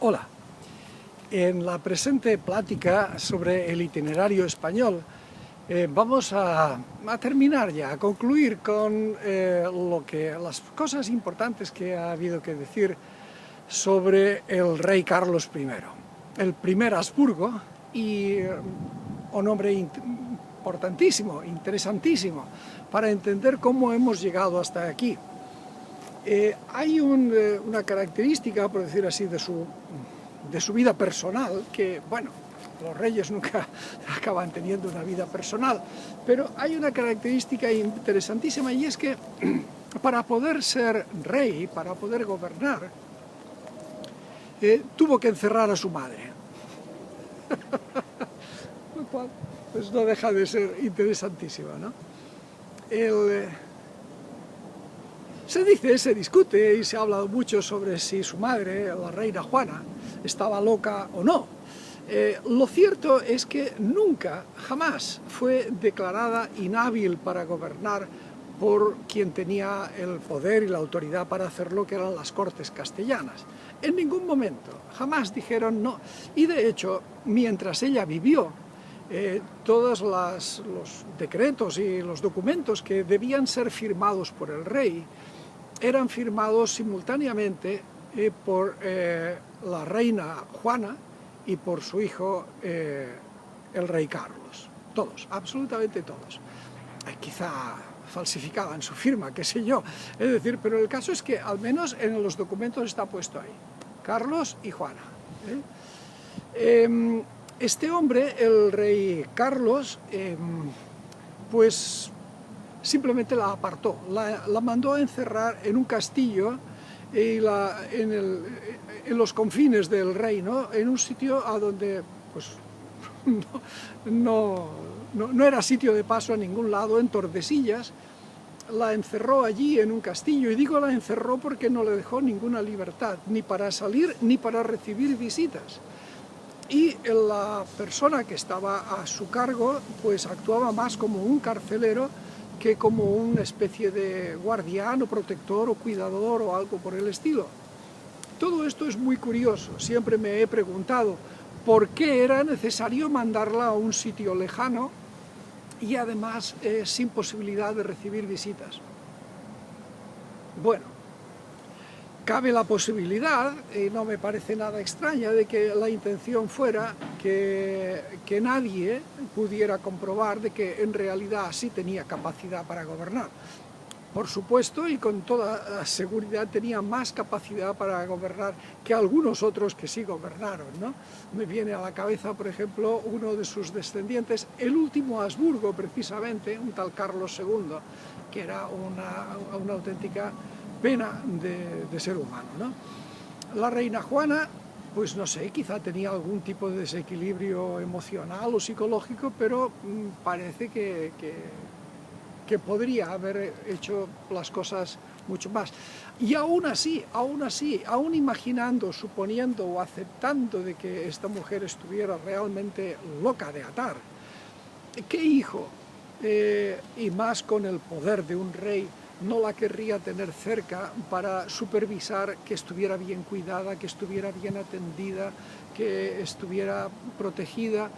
Hola, en la presente plática sobre el itinerario español vamos a terminar ya, a concluir con las cosas importantes que ha habido que decir sobre el rey Carlos I, el primer Habsburgo y un hombre importantísimo, interesantísimo, para entender cómo hemos llegado hasta aquí. Hay una característica, por decir así, de su vida personal, que, bueno, los reyes nunca acaban teniendo una vida personal, pero hay una característica interesantísima, y es que para poder ser rey, para poder gobernar, tuvo que encerrar a su madre. Lo cual pues no deja de ser interesantísimo, ¿no? Se discute y se ha hablado mucho sobre si su madre, la reina Juana, estaba loca o no. Lo cierto es que nunca, jamás, fue declarada inhábil para gobernar por quien tenía el poder y la autoridad para hacerlo, que eran las Cortes castellanas. En ningún momento, jamás dijeron no. Y de hecho, mientras ella vivió, todos los decretos y los documentos que debían ser firmados por el rey eran firmados simultáneamente por la reina Juana y por su hijo el rey Carlos. Todos, absolutamente todos. Quizá falsificaban su firma, qué sé yo. Es decir, pero el caso es que al menos en los documentos está puesto ahí. Carlos y Juana. Este hombre, el rey Carlos, pues simplemente la apartó, la mandó a encerrar en un castillo en los confines del reino, en un sitio a donde pues, no era sitio de paso a ningún lado, en Tordesillas. La encerró allí en un castillo, y digo la encerró porque no le dejó ninguna libertad, ni para salir ni para recibir visitas. Y la persona que estaba a su cargo pues actuaba más como un carcelero que como una especie de guardián o protector o cuidador o algo por el estilo. Todo esto es muy curioso. Siempre me he preguntado por qué era necesario mandarla a un sitio lejano y además sin posibilidad de recibir visitas. Bueno, cabe la posibilidad, y no me parece nada extraña, de que la intención fuera que nadie pudiera comprobar de que en realidad sí tenía capacidad para gobernar. Por supuesto, y con toda seguridad, tenía más capacidad para gobernar que algunos otros que sí gobernaron, ¿no? Me viene a la cabeza, por ejemplo, uno de sus descendientes, el último Habsburgo, precisamente, un tal Carlos II, que era una auténtica pena de ser humano, ¿no? La reina Juana, pues no sé, quizá tenía algún tipo de desequilibrio emocional o psicológico, pero parece que podría haber hecho las cosas mucho más. Y aún así, aún imaginando, suponiendo o aceptando de que esta mujer estuviera realmente loca de atar, ¿qué hijo, y más con el poder de un rey, no la querría tener cerca para supervisar que estuviera bien cuidada, que estuviera bien atendida, que estuviera protegida?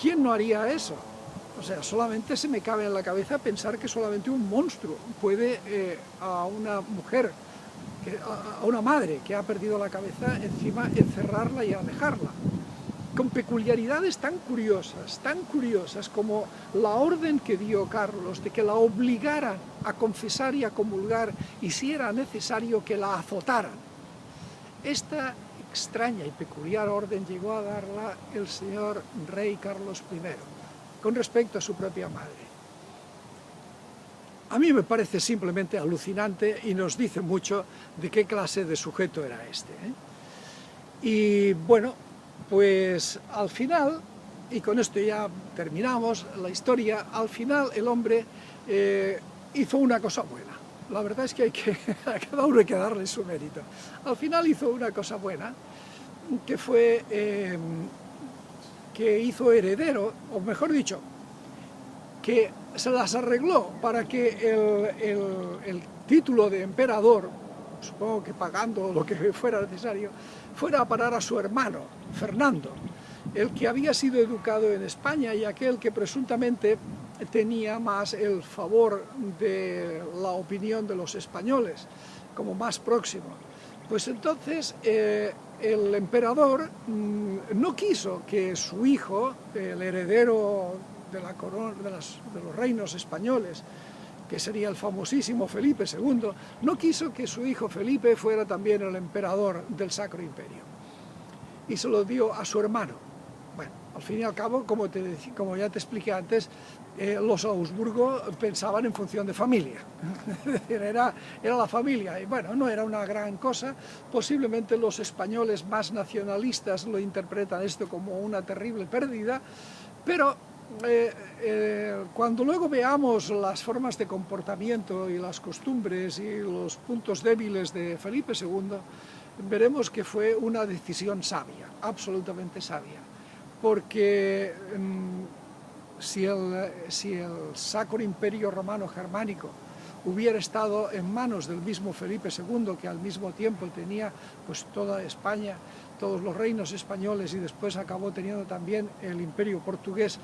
¿Quién no haría eso? O sea, solamente se me cabe en la cabeza pensar que solamente un monstruo puede a una mujer, a una madre que ha perdido la cabeza, encima encerrarla y alejarla. Con peculiaridades tan curiosas como la orden que dio Carlos de que la obligaran a confesar y a comulgar, y si era necesario que la azotaran. Esta extraña y peculiar orden llegó a darla el señor rey Carlos I con respecto a su propia madre. A mí me parece simplemente alucinante y nos dice mucho de qué clase de sujeto era este, Y bueno, pues al final, y con esto ya terminamos la historia, al final el hombre hizo una cosa buena. La verdad es que a cada uno hay que darle su mérito. Al final hizo una cosa buena, que fue que hizo heredero, o mejor dicho, que se las arregló para que el título de emperador supongo que pagando lo que fuera necesario, fuera a parar a su hermano, Fernando, el que había sido educado en España y aquel que presuntamente tenía más el favor de la opinión de los españoles, como más próximo. Pues entonces el emperador no quiso que su hijo, el heredero de la corona, de los reinos españoles, que sería el famosísimo Felipe II, no quiso que su hijo Felipe fuera también el emperador del Sacro Imperio. Y se lo dio a su hermano. Bueno, al fin y al cabo, como ya te expliqué antes, los Habsburgo pensaban en función de familia. Es decir, era la familia. Y bueno, no era una gran cosa. Posiblemente los españoles más nacionalistas lo interpretan esto como una terrible pérdida, pero cuando luego veamos las formas de comportamiento y las costumbres y los puntos débiles de Felipe II, veremos que fue una decisión sabia, absolutamente sabia, porque si el Sacro Imperio Romano Germánico hubiera estado en manos del mismo Felipe II, que al mismo tiempo tenía pues toda España, todos los reinos españoles, y después acabó teniendo también el Imperio portugués,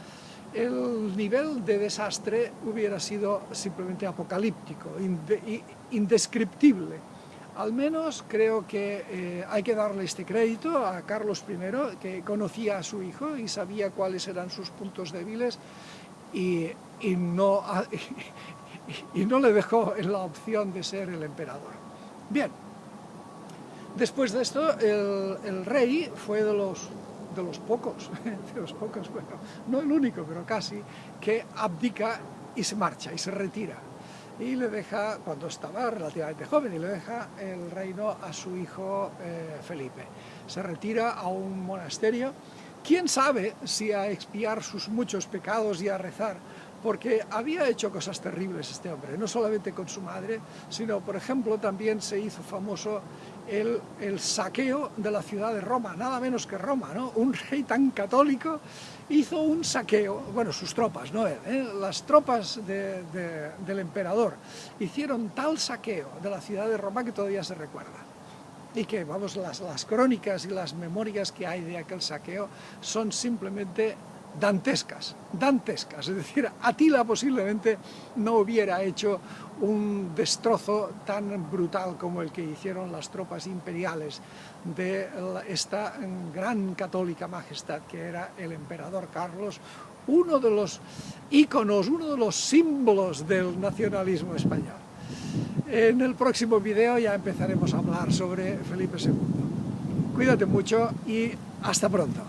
el nivel de desastre hubiera sido simplemente apocalíptico, indescriptible. Al menos creo que hay que darle este crédito a Carlos I, que conocía a su hijo y sabía cuáles eran sus puntos débiles y no le dejó en la opción de ser el emperador. Bien, después de esto el rey fue de los pocos, bueno, no el único, pero casi, que abdica y se marcha y se retira. Y le deja, cuando estaba relativamente joven, y le deja el reino a su hijo Felipe. Se retira a un monasterio, quién sabe si a expiar sus muchos pecados y a rezar, porque había hecho cosas terribles este hombre, no solamente con su madre, sino, por ejemplo, también se hizo famoso el saqueo de la ciudad de Roma, nada menos que Roma, ¿no? Un rey tan católico hizo un saqueo, bueno, sus tropas, no él, las tropas del emperador hicieron tal saqueo de la ciudad de Roma que todavía se recuerda. Y que, vamos, las crónicas y las memorias que hay de aquel saqueo son simplemente dantescas, es decir, Atila posiblemente no hubiera hecho un destrozo tan brutal como el que hicieron las tropas imperiales de esta gran católica majestad que era el emperador Carlos, uno de los íconos, uno de los símbolos del nacionalismo español. En el próximo video ya empezaremos a hablar sobre Felipe II. Cuídate mucho y hasta pronto.